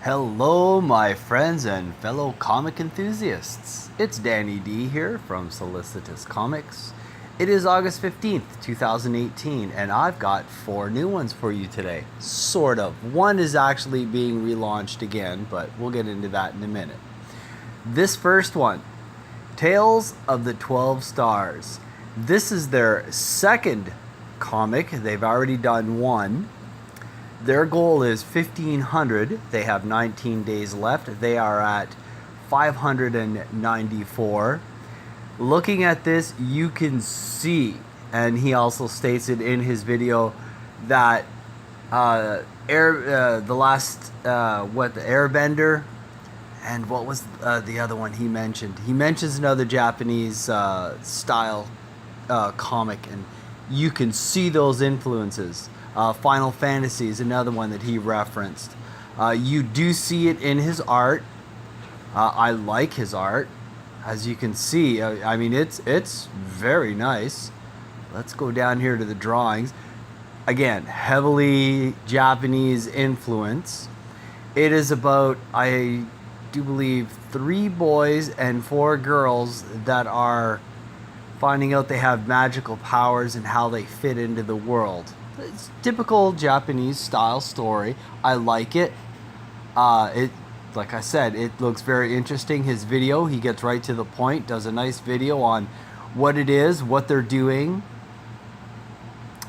Hello, my friends and fellow comic enthusiasts. It's Danny D here from Solicitous Comics. It is August 15th, 2018, and I've got 4 new ones for you today. Sort of. One is actually being relaunched again, but we'll get into that in a minute. This first one, Tales of the 12 Stars. This is their second comic. They've already done one. Their goal is 1,500. They have 19 days left. They are at 594. Looking at this, you can see, and he also states it in his video, that the Airbender, and what was the other one he mentioned? He mentions another Japanese style comic, and you can see those influences. Final Fantasy is another one that he referenced. You do see it in his art. I like his art. As you can see, I mean, it's very nice. Let's go down here to the drawings. Again, heavily Japanese influence. It is about, I do believe, 3 boys and 4 girls that are finding out they have magical powers and how they fit into the world. It's typical Japanese style story. I like it. Like I said, it looks very interesting. His video, he gets right to the point, does a nice video on what it is, what they're doing.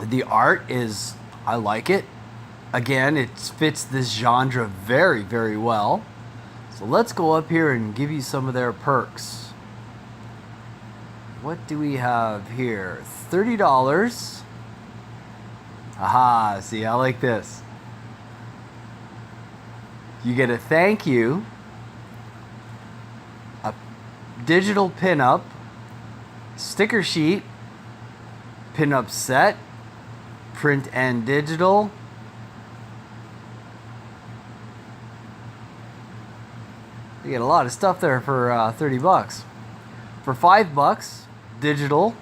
The art is, I like it. Again, it fits this genre very, very well. So let's go up here and give you some of their perks. What do we have here? $30. Aha, see, I like this. You get a thank you, a digital pinup, sticker sheet, pinup set, print and digital. You get a lot of stuff there for $30. For $5, digital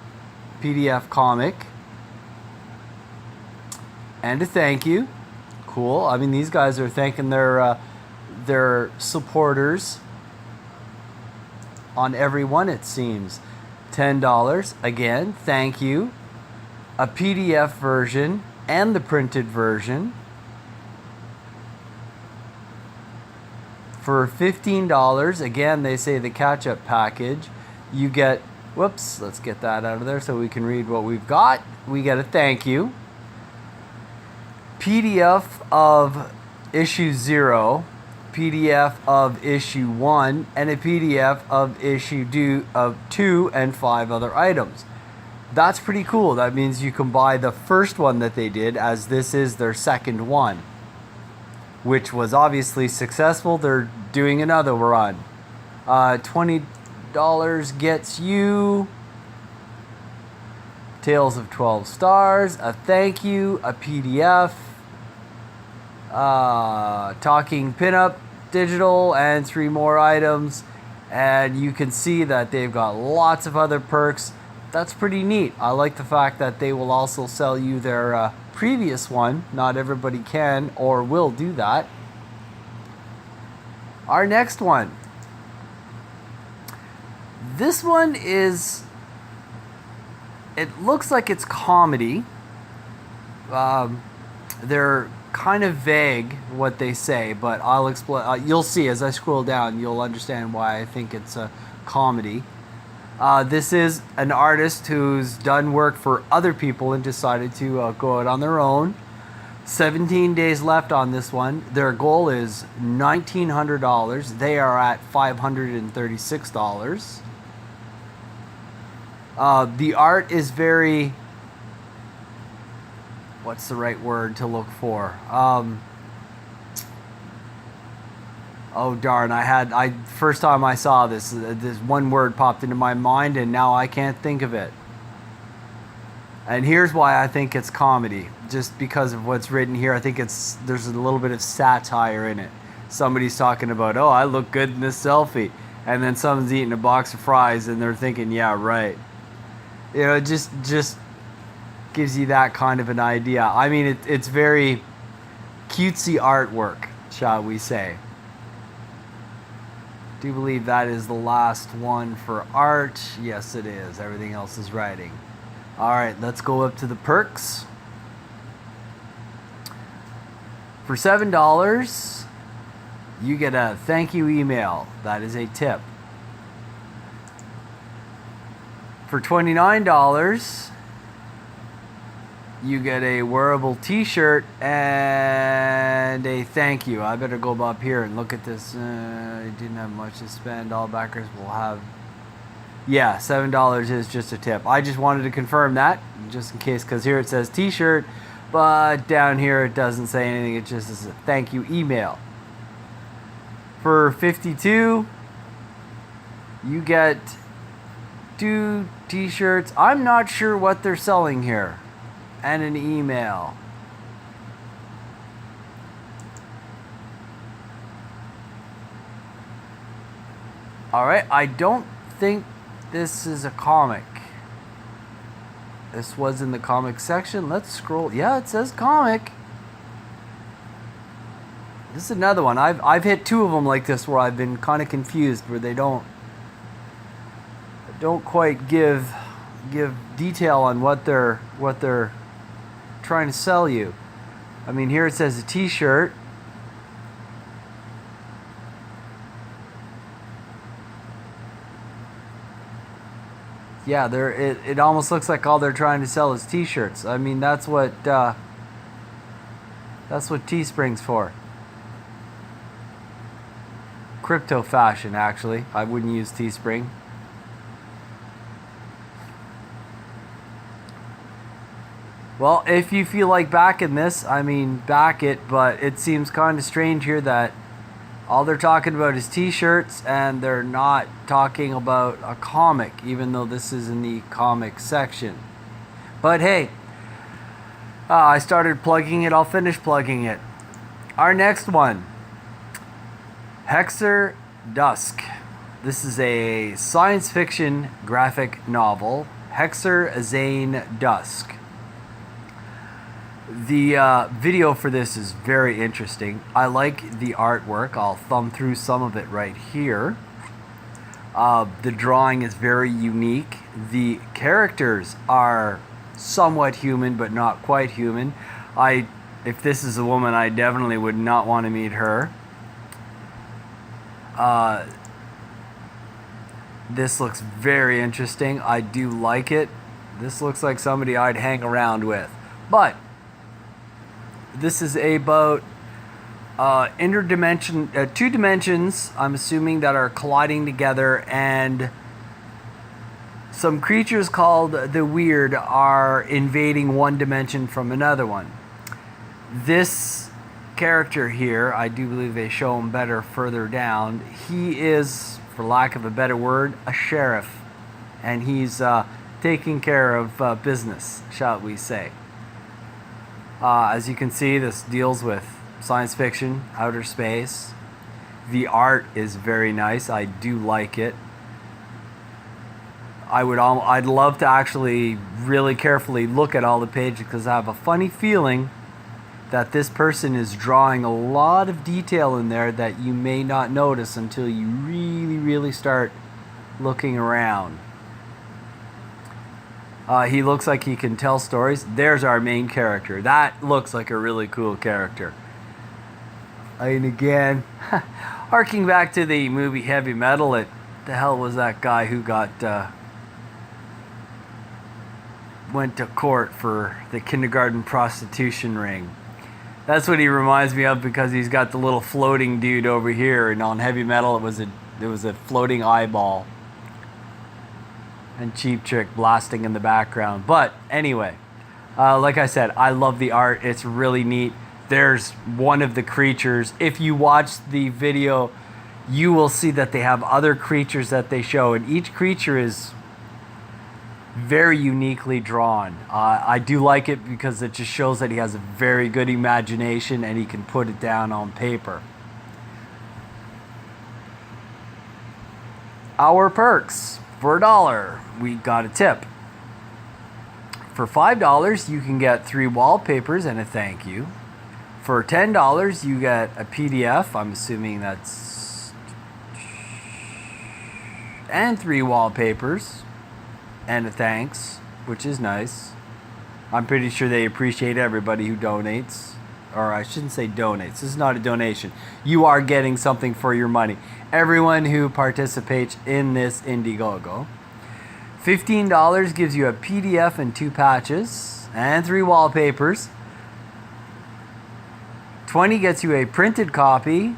PDF comic. And a thank you. Cool. I mean, these guys are thanking their supporters on every one, it seems. $10. Again, thank you. A PDF version and the printed version. For $15, again, they say the catch-up package. You get, whoops, let's get that out of there so we can read what we've got. We get a thank you. PDF of issue 0, PDF of issue 1, and a PDF of issue 2 and 5 other items. That's pretty cool. That means you can buy the first one that they did, as this is their second one, which was obviously successful. They're doing another run. $20 gets you Tales of 12 Stars, a thank you, a PDF, talking pinup, digital, and 3 more items. And you can see that they've got lots of other perks. That's pretty neat. I like the fact that they will also sell you their previous one. Not everybody can or will do that. Our next one. This one is, it looks like it's comedy. They're kind of vague what they say, but I'll explain. You'll see as I scroll down, you'll understand why I think it's a comedy. This is an artist who's done work for other people and decided to go out on their own. 17 days left on this one. Their goal is $1,900. They are at $536. The art is very, what's the right word to look for? Oh darn, first time I saw this one word popped into my mind and now I can't think of it. And here's why I think it's comedy. Just because of what's written here, I think there's a little bit of satire in it. Somebody's talking about, oh, I look good in this selfie. And then someone's eating a box of fries and they're thinking, yeah, right. You know, it just gives you that kind of an idea. I mean, it's very cutesy artwork, shall we say. do believe that is the last one for art. Yes, it is. Everything else is writing. All right, let's go up to the perks. For $7, you get a thank you email. That is a tip. For $29, you get a wearable t-shirt and a thank you. I better go up here and look at this. I didn't have much to spend. All backers will have... Yeah, $7 is just a tip. I just wanted to confirm that, just in case, because here it says t-shirt, but down here it doesn't say anything. It just is a thank you email. For $52, you get 2 t-shirts. I'm not sure what they're selling here. And an email. Alright, I don't think this is a comic. This was in the comic section. Let's scroll. Yeah, it says comic. This is another one. I've hit 2 of them like this where I've been kind of confused, where they don't quite give detail on what they're trying to sell you. I mean, here it says a t-shirt. Yeah, it almost looks like all they're trying to sell is t-shirts. I mean, that's what Teespring's for. Crypto fashion, actually. I wouldn't use Teespring. Well, if you feel like backing this, I mean, back it, but it seems kind of strange here that all they're talking about is t-shirts and they're not talking about a comic, even though this is in the comic section. But hey, I started plugging it, I'll finish plugging it. Our next one, Hexer Dusk. This is a science fiction graphic novel, Hexer Zane Dusk. The video for this is very interesting. I like the artwork. I'll thumb through some of it right here. The drawing is very unique. The characters are somewhat human, but not quite human. If this is a woman, I definitely would not want to meet her. This looks very interesting. I do like it. This looks like somebody I'd hang around with. But this is about two dimensions, I'm assuming, that are colliding together, and some creatures called the Weird are invading one dimension from another one. This character here, I do believe they show him better further down. He is, for lack of a better word, a sheriff, and he's taking care of business, shall we say. As you can see, this deals with science fiction, outer space. The art is very nice. I do like it. I'd love to actually really carefully look at all the pages, because I have a funny feeling that this person is drawing a lot of detail in there that you may not notice until you really, really start looking around. He looks like he can tell stories. There's our main character. That looks like a really cool character. And again, harking back to the movie Heavy Metal, the hell was that guy who went to court for the kindergarten prostitution ring? That's what he reminds me of, because he's got the little floating dude over here, and on Heavy Metal it was a floating eyeball. And Cheap Trick blasting in the background. But anyway, like I said, I love the art. It's really neat. There's one of the creatures. If you watch the video, you will see that they have other creatures that they show, and each creature is very uniquely drawn. I do like it because it just shows that he has a very good imagination and he can put it down on paper. Our perks. For $1, we got a tip. For $5, you can get 3 wallpapers and a thank you. For $10, you get a PDF. I'm assuming that's and 3 wallpapers and a thanks, which is nice. I'm pretty sure they appreciate everybody who donates. Or I shouldn't say donates. This is not a donation. You are getting something for your money. Everyone who participates in this Indiegogo. $15 gives you a PDF and 2 patches and 3 wallpapers. $20 gets you a printed copy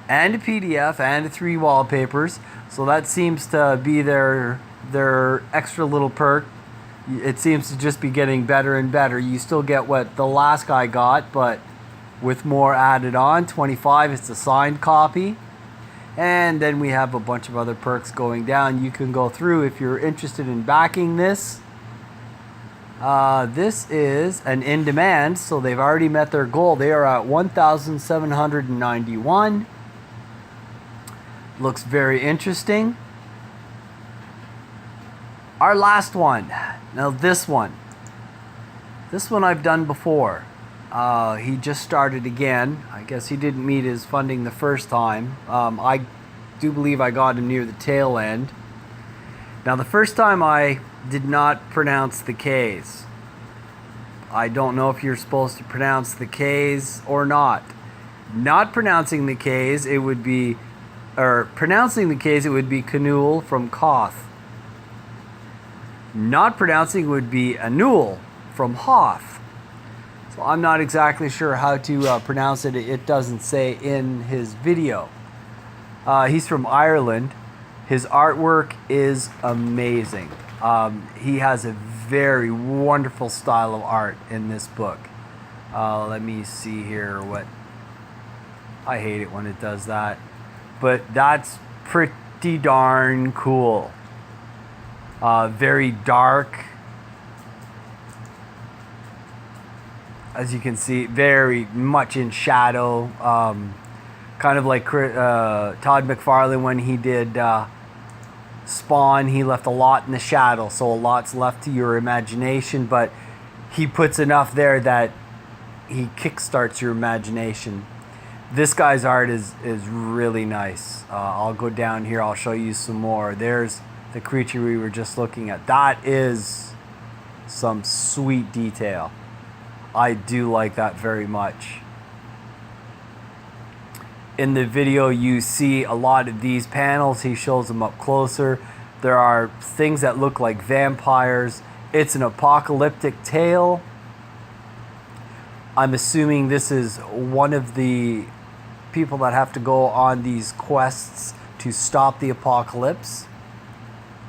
and a PDF and 3 wallpapers. So that seems to be their extra little perk. It seems to just be getting better and better. You still get what the last guy got, but with more added on. $25, it's a signed copy. And then we have a bunch of other perks going down. You can go through if you're interested in backing this. This is an in demand, so they've already met their goal. They are at 1,791. Looks very interesting. Our last one. Now this one I've done before. He just started again. I guess he didn't meet his funding the first time. I do believe I got him near the tail end. Now the first time I did not pronounce the K's. I don't know if you're supposed to pronounce the K's or not. Not pronouncing the K's, it would be, or pronouncing the K's, it would be Canul from Koth. Not pronouncing would be Anul from Hoth. So I'm not exactly sure how to pronounce it. It doesn't say in his video. He's from Ireland. His artwork is amazing. He has a very wonderful style of art in this book. Let me see here what... I hate it when it does that. But that's pretty darn cool. Very dark. As you can see, very much in shadow. Kind of like Todd McFarlane when he did Spawn. He left a lot in the shadow, so a lot's left to your imagination, but he puts enough there that he kickstarts your imagination. This guy's art is really nice. I'll go down here. I'll show you some more. There's the creature we were just looking at. That is some sweet detail. I do like that very much. In the video you see a lot of these panels. He shows them up closer. There are things that look like vampires. It's an apocalyptic tale. I'm assuming this is one of the people that have to go on these quests to stop the apocalypse.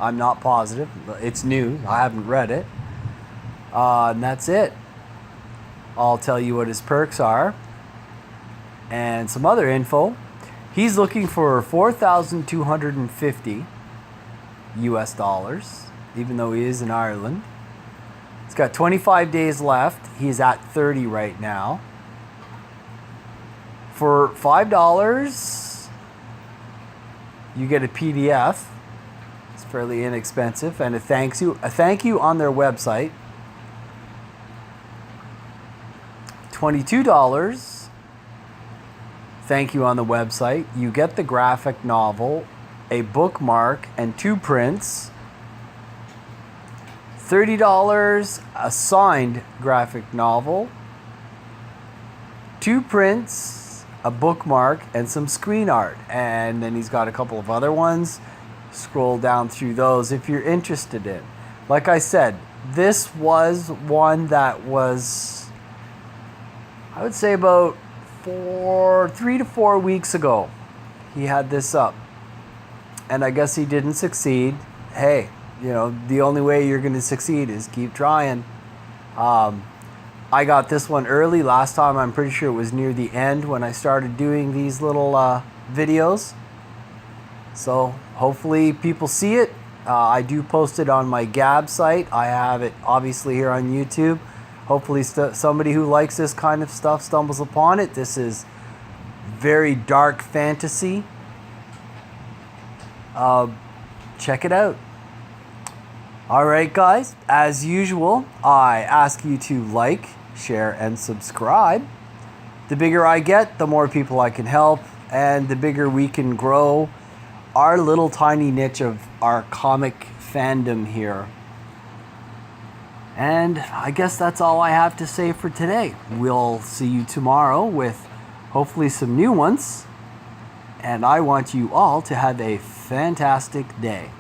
I'm not positive. It's new. I haven't read it. And that's it. I'll tell you what his perks are. And some other info. He's looking for 4,250 US dollars, even though he is in Ireland. He's got 25 days left. He's at 30 right now. For $5, you get a PDF. It's fairly inexpensive, and a thank you on their website. $22, thank you on the website. You get the graphic novel, a bookmark, and 2 prints. $30, a signed graphic novel, 2 prints, a bookmark, and some screen art. And then he's got a couple of other ones. Scroll down through those if you're interested in. Like I said, this was one that was, I would say, about 3 to 4 weeks ago. He had this up. And I guess he didn't succeed. Hey, you know, the only way you're going to succeed is keep trying. I got this one early. Last time, I'm pretty sure it was near the end when I started doing these little videos. So hopefully people see it. I do post it on my Gab site. I have it obviously here on YouTube. Hopefully somebody who likes this kind of stuff stumbles upon it. This is very dark fantasy. Check it out. Alright guys, as usual, I ask you to like, share, and subscribe. The bigger I get, the more people I can help, and the bigger we can grow. our little tiny niche of our comic fandom here. And I guess that's all I have to say for today. We'll see you tomorrow with hopefully some new ones. And I want you all to have a fantastic day.